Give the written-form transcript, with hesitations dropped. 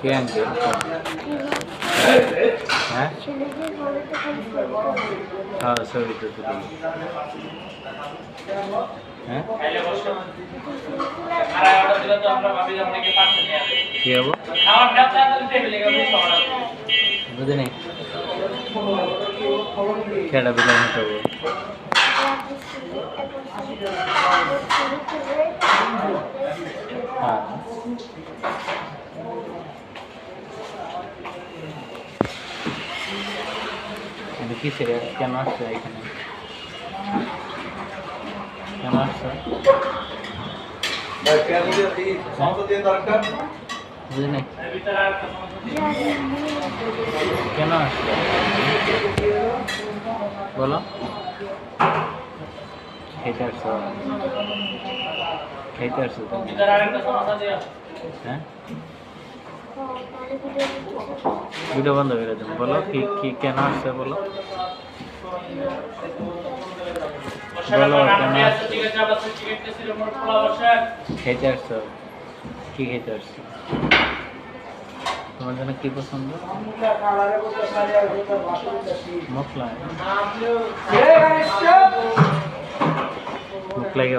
কে uncle? হ্যাঁ হ্যাঁ ছবি তো তুলি। হ্যাঁ কি হবো বুঝি নাই খেলা বিলাই হতে হবো। হ্যাঁ কিন্তু কিসের কেন আসছো এখানে? কেন আসছো? বুঝি নাই কেন আসছো বলো। খেতে আসছো? খেতে আসছো তুমি? হ্যাঁ ভিডিও বন্ধ করে দেবো। বলো কি কি কেন আসছে বলো। বলো কেন খেতে আসছো? কি খেতে আসছো? তোমার জন্য কি পছন্দ? মশলা মুখ লাগে